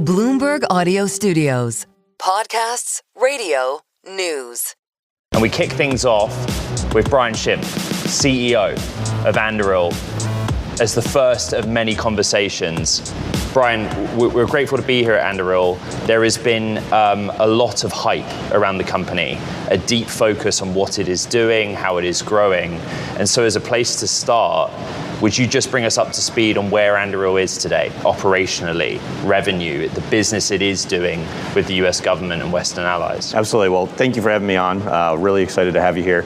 Bloomberg Audio Studios. Podcasts, radio, news. And we kick things off with Brian Schimpf, CEO of Anduril, as the first of many conversations. Brian, we're grateful to be here at Anduril. There has been a lot of hype around the company, a deep focus on what it is doing, how it is growing. And so as a place to start, would you just bring us up to speed on where Anduril is today, operationally, revenue, the business it is doing with the US government and Western allies? Absolutely. Well, thank you for having me on. Really excited to have you here.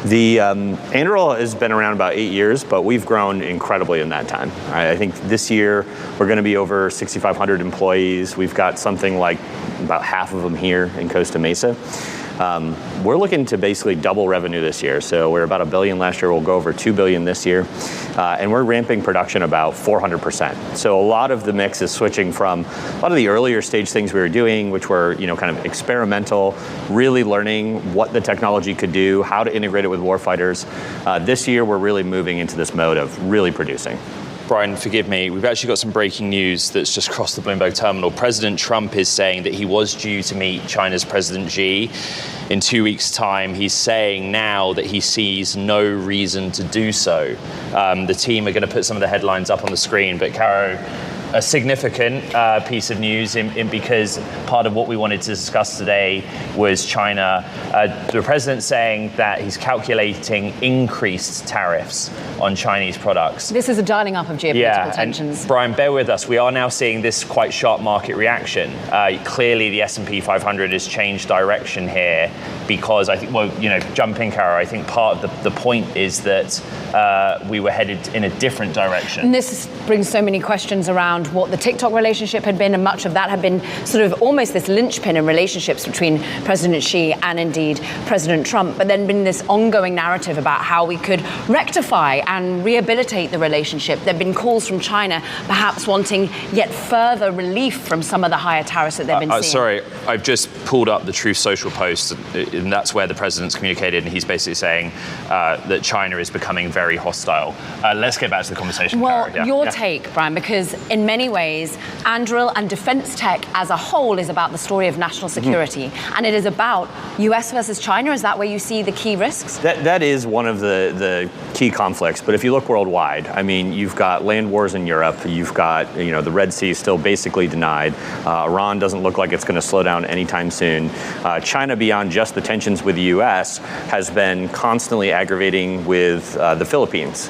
The Anduril has been around about 8 years, but we've grown incredibly in that time. I think this year we're going to be over 6,500 employees. We've got something like about half of them here in Costa Mesa. We're looking to basically double revenue this year. So we're about $1 billion last year. We'll go over $2 billion this year. And we're ramping production about 400%. So a lot of the mix is switching from a lot of the earlier stage things we were doing, which were, kind of experimental, really learning what the technology could do, how to integrate it with warfighters. This year, we're really moving into this mode of really producing. Brian, forgive me, we've actually got some breaking news that's just crossed the Bloomberg terminal. President Trump is saying that he was due to meet China's President Xi in 2 weeks' time. He's saying now that he sees no reason to do so. The team are going to put some of the headlines up on the screen, but Caro, a significant piece of news because part of what we wanted to discuss today was China. The president saying that he's calculating increased tariffs on Chinese products. This is a dialing up of geopolitical tensions. And Brian, bear with us. We are now seeing this quite sharp market reaction. Clearly, the S&P 500 has changed direction here because I think, jump in, Caro. I think part of the point is that we were headed in a different direction. And this brings so many questions around what the TikTok relationship had been, and much of that had been sort of almost this linchpin in relationships between President Xi and indeed President Trump. But then been this ongoing narrative about how we could rectify and rehabilitate the relationship. There have been calls from China perhaps wanting yet further relief from some of the higher tariffs that they've been seeing. Sorry, I've just pulled up the Truth Social post, and that's where the president's communicated, and he's basically saying that China is becoming very hostile. Let's get back to the conversation. Well, your take, Brian, because in many ways, Anduril and defense tech as a whole is about the story of national security, and it is about US versus China. Is that where you see the key risks? That is one of the key conflicts. But if you look worldwide, I mean, you've got land wars in Europe. You've got, the Red Sea still basically denied. Iran doesn't look like it's going to slow down anytime soon. China, beyond just the tensions with the US, has been constantly aggravating with the Philippines,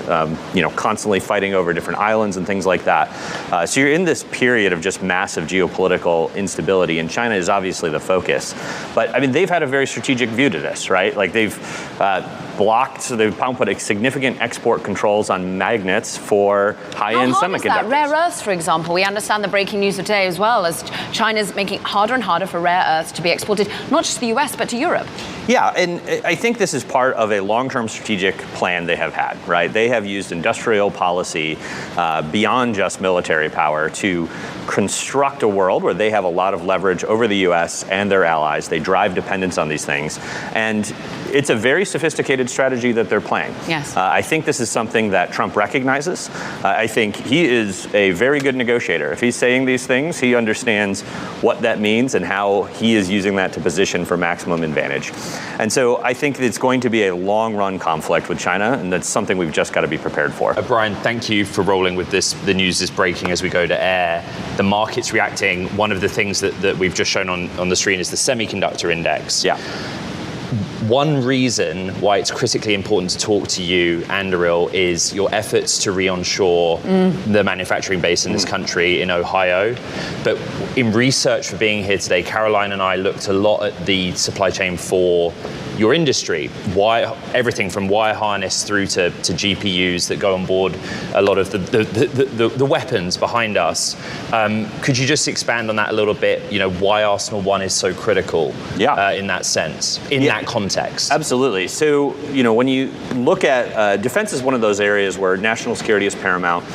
constantly fighting over different islands and things like that. So you're in this period of just massive geopolitical instability, and China is obviously the focus. But I mean, they've had a very strategic view to this, right? Like they've they've put significant export controls on magnets for high-end semiconductors. Is that? Rare earths, for example. We understand the breaking news of today as well, as China's making it harder and harder for rare earths to be exported, not just to the US, but to Europe. Yeah, and I think this is part of a long-term strategic plan they have had, right? They have used industrial policy beyond just military power to construct a world where they have a lot of leverage over the US and their allies. They drive dependence on these things. And it's a very sophisticated strategy that they're playing. Yes. I think this is something that Trump recognizes. I think he is a very good negotiator. If he's saying these things, he understands what that means and how he is using that to position for maximum advantage. And so I think it's going to be a long-run conflict with China, and that's something we've just got to be prepared for. Brian, thank you for rolling with this. The news is breaking as we go to air. The market's reacting. One of the things that we've just shown on the screen is the semiconductor index. Yeah. One reason why it's critically important to talk to you, Anduril, is your efforts to re-onshore the manufacturing base in this country in Ohio. But in research for being here today, Caroline and I looked a lot at the supply chain for your industry, everything from wire harness through to GPUs that go on board a lot of the weapons behind us. Could you just expand on that a little bit? Why Arsenal 1 is so critical in that sense, in that context? Absolutely. So, when you look at defense is one of those areas where national security is paramount.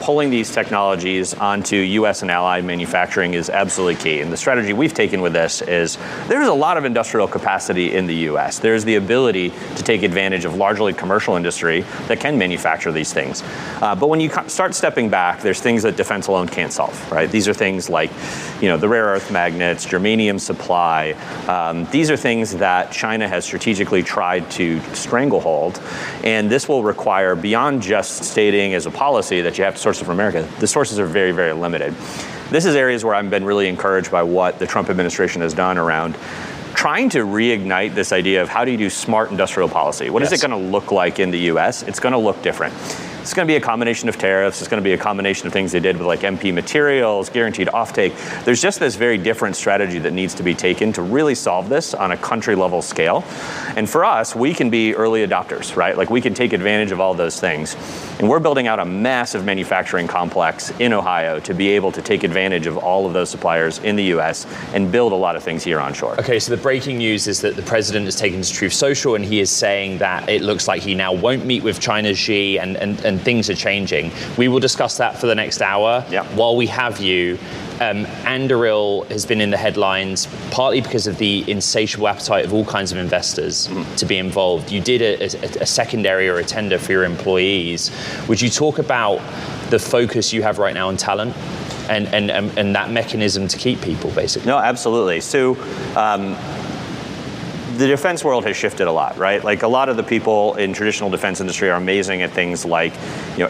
Pulling these technologies onto U.S. and allied manufacturing is absolutely key. And the strategy we've taken with this is there's a lot of industrial capacity in the U.S. US. There's the ability to take advantage of largely commercial industry that can manufacture these things. But when you start stepping back, there's things that defense alone can't solve, right? These are things like, the rare earth magnets, germanium supply. These are things that China has strategically tried to stranglehold, and this will require, beyond just stating as a policy that you have to source it from America, the sources are very, very limited. This is areas where I've been really encouraged by what the Trump administration has done around trying to reignite this idea of how do you do smart industrial policy? What is it going to look like in the US? It's going to look different. It's going to be a combination of tariffs. It's going to be a combination of things they did with like MP materials, guaranteed offtake. There's just this very different strategy that needs to be taken to really solve this on a country level scale. And for us, we can be early adopters, right? Like we can take advantage of all those things. And we're building out a massive manufacturing complex in Ohio to be able to take advantage of all of those suppliers in the US and build a lot of things here onshore. Okay, so the breaking news is that the president has taken to Truth Social and he is saying that it looks like he now won't meet with China's Xi and things are changing. We will discuss that for the next hour. Yep. While we have you, Anduril has been in the headlines partly because of the insatiable appetite of all kinds of investors to be involved. You did a secondary or a tender for your employees. Would you talk about the focus you have right now on talent and that mechanism to keep people, basically? No, absolutely. So the defense world has shifted a lot, right? Like a lot of the people in traditional defense industry are amazing at things like,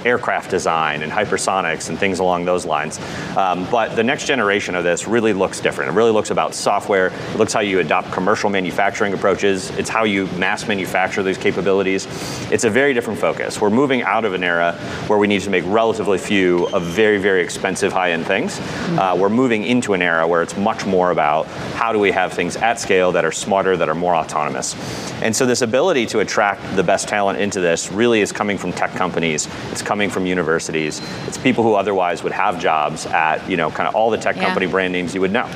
aircraft design and hypersonics and things along those lines. But the next generation of this really looks different. It really looks about software. It looks how you adopt commercial manufacturing approaches. It's how you mass manufacture these capabilities. It's a very different focus. We're moving out of an era where we need to make relatively few of very, very expensive high-end things. We're moving into an era where it's much more about how do we have things at scale that are smarter, that are more autonomous. And so this ability to attract the best talent into this really is coming from tech companies. It's coming from universities. It's people who otherwise would have jobs at, kind of all the tech company brand names you would know.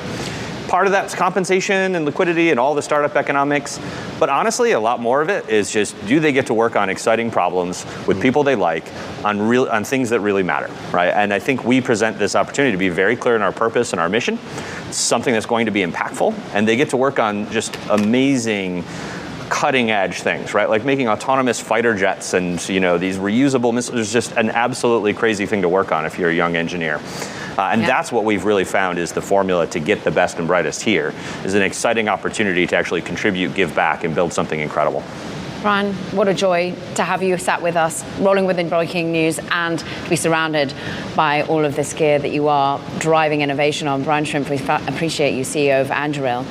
Part of that's compensation and liquidity and all the startup economics. But honestly, a lot more of it is just, do they get to work on exciting problems with people they like on things that really matter, right? And I think we present this opportunity to be very clear in our purpose and our mission, something that's going to be impactful, and they get to work on just amazing cutting edge things, right? Like making autonomous fighter jets and these reusable missiles. It's just an absolutely crazy thing to work on if you're a young engineer. And that's what we've really found is the formula to get the best and brightest here, is an exciting opportunity to actually contribute, give back, and build something incredible. Brian, what a joy to have you sat with us, rolling within breaking news, and to be surrounded by all of this gear that you are driving innovation on. Brian Schimpf, we appreciate you, CEO of Anduril.